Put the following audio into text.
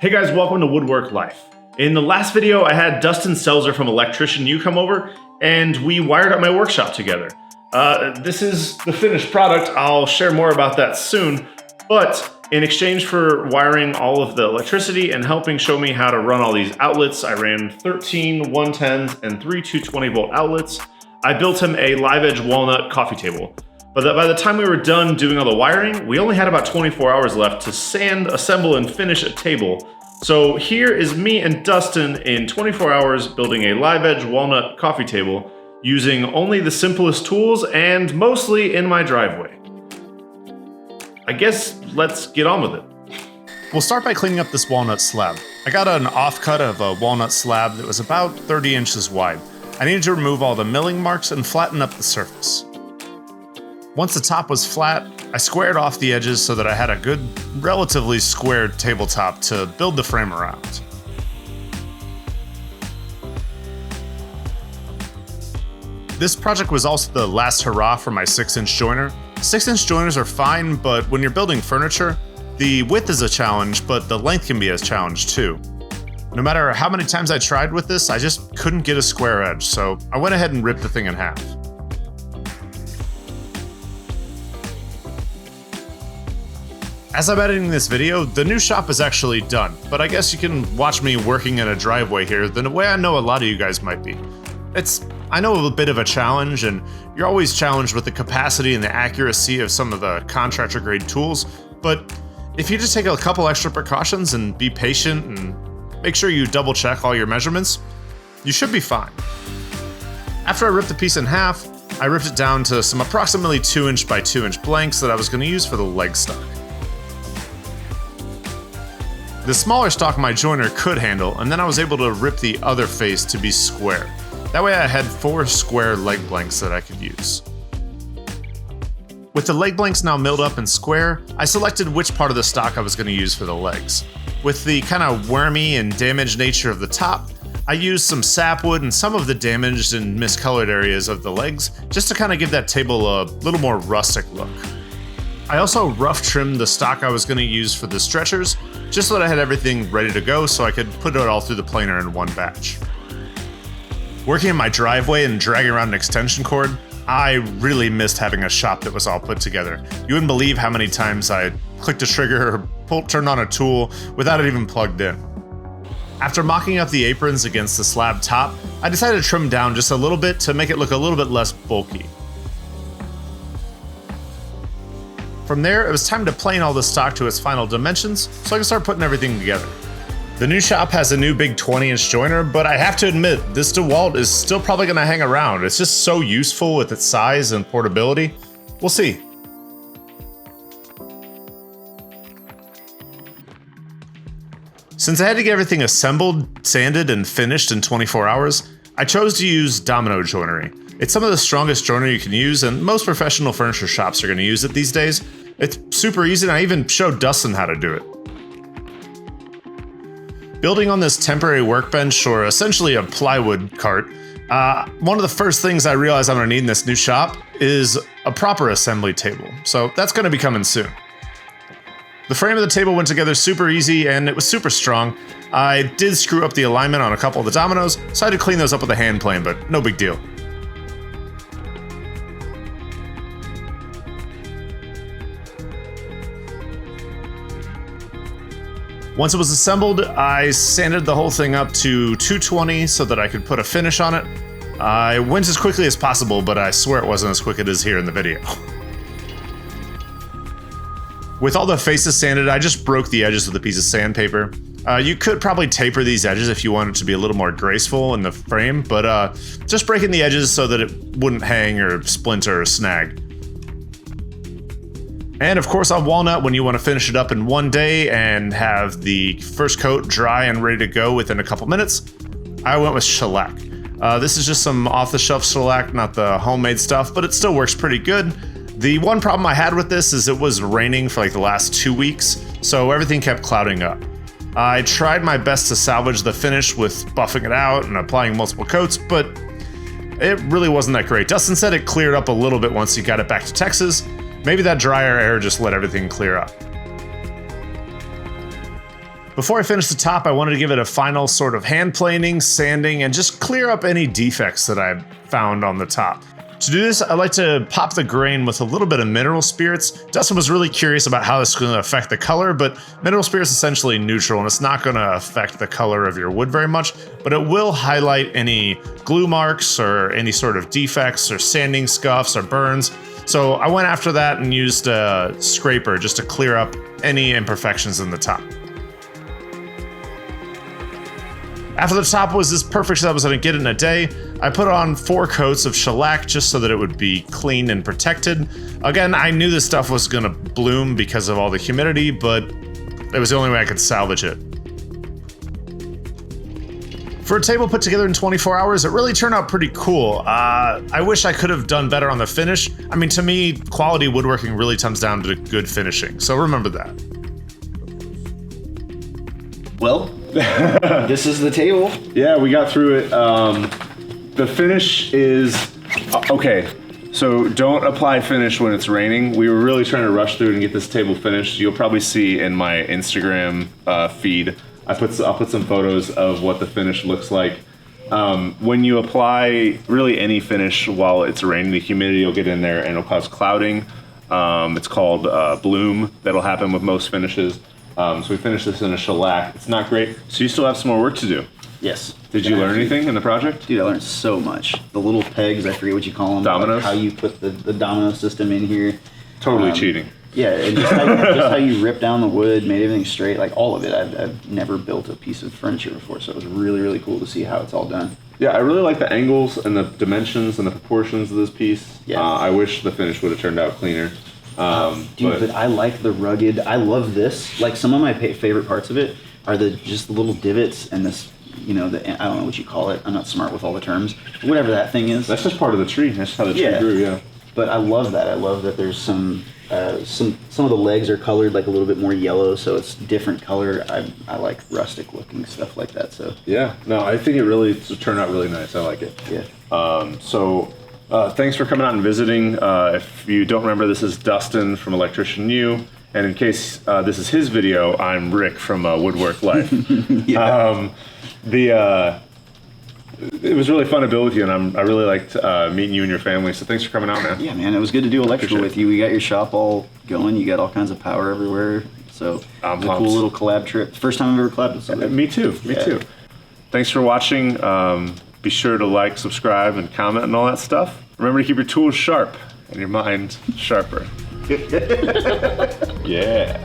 Hey guys, welcome to Wood.Work.LIFE. In the last video, I had Dustin Stelzer from ElectricianU come over, and we wired up my workshop together. This is the finished product. I'll share more about that soon, but in exchange for wiring all of the electricity and helping show me how to run all these outlets, I ran 13 110s and 3 220 volt outlets. I built him a live edge walnut coffee table. But by the time we were done doing all the wiring, we only had about 24 hours left to sand, assemble, and finish a table. So here is me and Dustin in 24 hours building a live edge walnut coffee table using only the simplest tools and mostly in my driveway. I guess let's get on with it. We'll start by cleaning up this walnut slab. I got an offcut of a walnut slab that was about 30 inches wide. I needed to remove all the milling marks and flatten up the surface. Once the top was flat, I squared off the edges so that I had a good, relatively squared tabletop to build the frame around. This project was also the last hurrah for my 6-inch joiner. 6-inch joiners are fine, but when you're building furniture, the width is a challenge, but the length can be a challenge too. No matter how many times I tried with this, I just couldn't get a square edge, so I went ahead and ripped the thing in half. As I'm editing this video, the new shop is actually done, but I guess you can watch me working in a driveway here the way I know a lot of you guys might be. I know a bit of a challenge, and you're always challenged with the capacity and the accuracy of some of the contractor grade tools, but if you just take a couple extra precautions and be patient and make sure you double check all your measurements, you should be fine. After I ripped the piece in half, I ripped it down to some approximately 2-inch by 2-inch blanks that I was going to use for the leg stock. The smaller stock my joiner could handle, and then I was able to rip the other face to be square. That way I had 4 square leg blanks that I could use. With the leg blanks now milled up and square, I selected which part of the stock I was going to use for the legs. With the kind of wormy and damaged nature of the top, I used some sapwood and some of the damaged and miscolored areas of the legs just to kind of give that table a little more rustic look. I also rough trimmed the stock I was going to use for the stretchers, just so that I had everything ready to go so I could put it all through the planer in one batch. Working in my driveway and dragging around an extension cord, I really missed having a shop that was all put together. You wouldn't believe how many times I clicked a trigger or turned on a tool without it even plugged in. After mocking up the aprons against the slab top, I decided to trim down just a little bit to make it look a little bit less bulky. From there, it was time to plane all the stock to its final dimensions so I could start putting everything together. The new shop has a new big 20-inch joiner, but I have to admit, this DeWalt is still probably going to hang around. It's just so useful with its size and portability. We'll see. Since I had to get everything assembled, sanded, and finished in 24 hours, I chose to use Domino joinery. It's some of the strongest joinery you can use, and most professional furniture shops are going to use it these days. It's super easy, and I even showed Dustin how to do it. Building on this temporary workbench, or essentially a plywood cart, one of the first things I realized I'm going to need in this new shop is a proper assembly table, so that's going to be coming soon. The frame of the table went together super easy, and it was super strong. I did screw up the alignment on a couple of the dominoes, so I had to clean those up with a hand plane, but no big deal. Once it was assembled, I sanded the whole thing up to 220 so that I could put a finish on it. I went as quickly as possible, but I swear it wasn't as quick as it is here in the video. With all the faces sanded, I just broke the edges with a piece of sandpaper. You could probably taper these edges if you wanted to be a little more graceful in the frame, but just breaking the edges so that it wouldn't hang or splinter or snag. And of course on walnut, when you want to finish it up in one day and have the first coat dry and ready to go within a couple minutes, I went with shellac. This is just some off-the-shelf shellac, not the homemade stuff, but it still works pretty good. The one problem I had with this is it was raining for like the last 2 weeks, so everything kept clouding up. I tried my best to salvage the finish with buffing it out and applying multiple coats, but it really wasn't that great. Dustin said it cleared up a little bit once he got it back to Texas. Maybe that drier air just let everything clear up. Before I finish the top, I wanted to give it a final sort of hand planing, sanding, and just clear up any defects that I found on the top. To do this, I like to pop the grain with a little bit of mineral spirits. Dustin was really curious about how this is going to affect the color, but mineral spirits is essentially neutral and it's not going to affect the color of your wood very much, but it will highlight any glue marks or any sort of defects or sanding scuffs or burns. So I went after that and used a scraper just to clear up any imperfections in the top. After the top was as perfect as I was going to get it in a day, I put on 4 coats of shellac just so that it would be clean and protected. Again, I knew this stuff was going to bloom because of all the humidity, but it was the only way I could salvage it. For a table put together in 24 hours, it really turned out pretty cool. I wish I could have done better on the finish. I mean, to me, quality woodworking really comes down to good finishing, so remember that. Well, this is the table. Yeah, we got through it. The finish is okay. So don't apply finish when it's raining. We were really trying to rush through it and get this table finished. You'll probably see in my Instagram feed. I'll put some photos of what the finish looks like. When you apply really any finish while it's raining, the humidity will get in there and it'll cause clouding. It's called bloom. That'll happen with most finishes. So we finished this in a shellac. It's not great. So you still have some more work to do. Yes. Did you learn anything in the project? Dude, I learned so much. The little pegs, I forget what you call them. Dominoes? Like how you put the domino system in here. Totally cheating. Yeah, and just how you rip down the wood, made everything straight, like all of it. I've never built a piece of furniture before, so it was really, really cool to see how it's all done. Yeah, I really like the angles and the dimensions and the proportions of this piece. Yeah. I wish the finish would have turned out cleaner. Dude, but I like the rugged. I love this. Like some of my favorite parts of it are just the little divots and this, you know, I don't know what you call it. I'm not smart with all the terms. Whatever that thing is. That's just part of the tree. That's how the tree grew. Yeah. But I love that. I love that there's some of the legs are colored like a little bit more yellow, so it's different color. I like rustic looking stuff like that. So yeah, no, I think it really turned out really nice. I like it. Yeah. Thanks for coming out and visiting. If you don't remember, this is Dustin from ElectricianU, and in case this is his video, I'm Rick from Wood.Work.LIFE. Yeah. It was really fun to build with you, and I really liked meeting you and your family. So thanks for coming out, man. Yeah, man, it was good to do electrical with you. We got your shop all going. You got all kinds of power everywhere. So it was a cool little collab trip. First time I've ever collabed with somebody. Me too. Me too. Thanks for watching. Be sure to like, subscribe, and comment and all that stuff. Remember to keep your tools sharp and your mind sharper. Yeah.